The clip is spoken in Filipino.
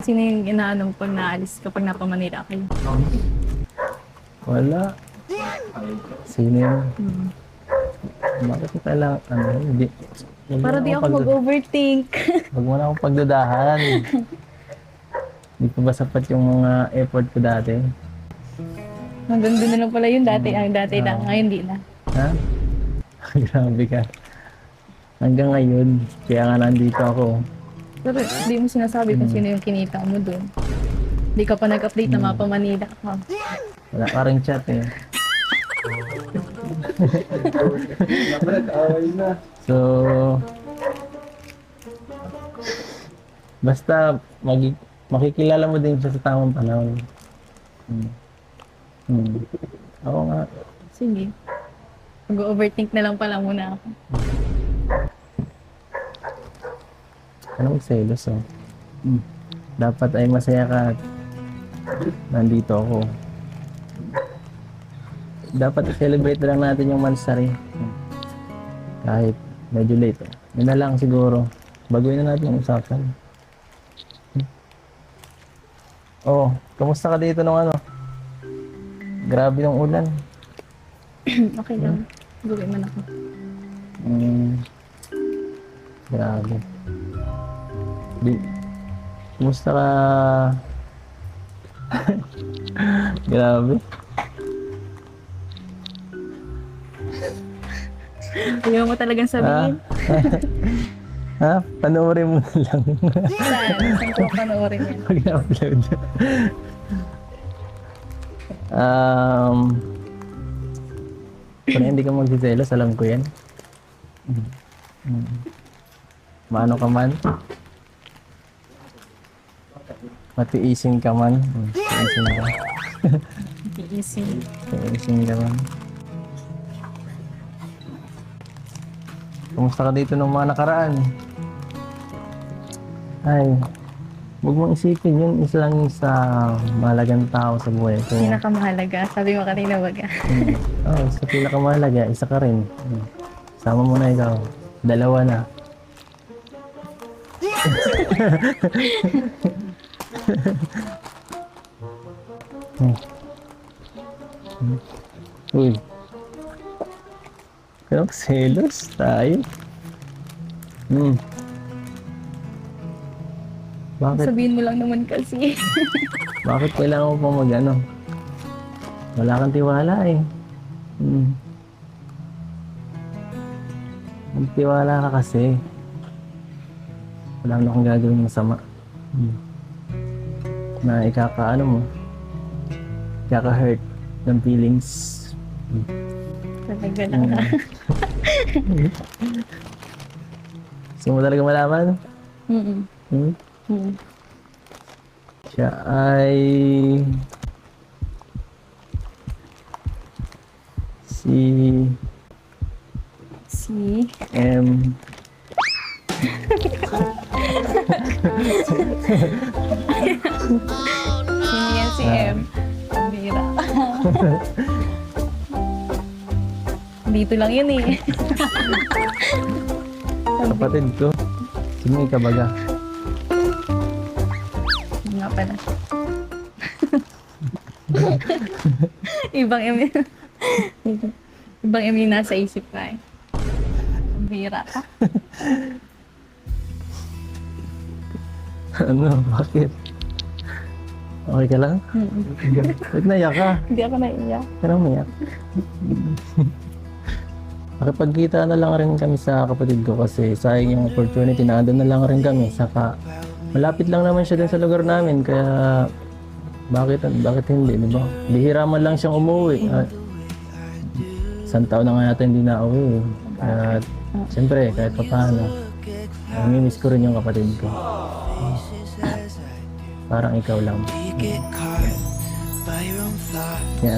Sino yung inaanong pag naalis kapag napamanila kayo? Wala. Sino yun? Hmm. Bakit ko kailangan, hindi. Huwag mo Para na di akong ako mag-overthink. Huwag mo na akong pagdudahan. Hindi pa ba sapat yung mga effort ko dati? Hanggang doon na lang pala yung dati. Ang dati lang, ngayon di na. Ha? Grabe ka. Hanggang ngayon, kaya nga nandito ako. Pero di mo sinasabi kung sino yung kinita mo doon. Di ka pa nag-update na mapamanila ka. Wala ka rin chat eh. So, basta makikilala mo din siya sa tamang panahon. Oo nga. Sige. Mag-overthink na lang pala muna ako. Anong selos oh? Dapat ay masaya ka at nandito ako. Dapat i-celebrate na lang natin yung Mansari. Kahit medyo late. Yun na lang siguro. Baguhin na natin yung usapan. Oh, kamusta ka dito nung ano? Grabe yung ulan. Okay lang. Gawin man ako. Grabe. Di, kumusta ka? Grabe. Ayaw mo talagang sabihin. Ha? Panoorin mo na lang. Saan? Saan ko panoorin yan? Pag na-upload. Kung hindi ka magsiselos, alam ko yan. Maano ka man? Matiisin ka man. Matiisin ka. Easy. Matiisin ka man. Kumusta ka dito nung mga nakaraan? Ay, huwag mong isipin yun. Isa lang sa mahalagang tao sa buhay ko. Pinakamahalaga. Sabi mo kanina wag ah. Oo, sa pinakamahalaga, isa ka rin. Sama mo na ikaw. Dalawa na. Uy. Kaya selos tayo. Bakit? Sabihin mo lang naman kasi. Bakit kailangan mo pa mag-ano? Wala kang tiwala eh. Magtiwala ka kasi. Wala na akong gagawin masama. Na ikaka-ano mo. Ikaka-hurt ng feelings. Talaga lang ah. Gusto mo talaga malaman? Mm-mm. Siya ay si M. Sino yan si M? Ang bira. Dito lang yun eh. Kapatid ko. Sino ka baga? Hindi nga pala. Ibang M. Ibang M yung nasa isip ka eh. Ang bira ka. Ano? Bakit? Okay ka lang? Ba't naiyak ka? Hindi ako naiiyak. Pero umiyak. Nakipagkita na lang rin kami sa kapatid ko kasi sayang yung opportunity na doon na lang rin kami. Saka malapit lang naman siya din sa lugar namin kaya bakit hindi, di ba? Bihira man lang siyang umuwi. At isang taon na nga natin hindi na uwi. At siyempre kahit pa paano, namimiss ko rin yung kapatid ko. Parang ikaw lang.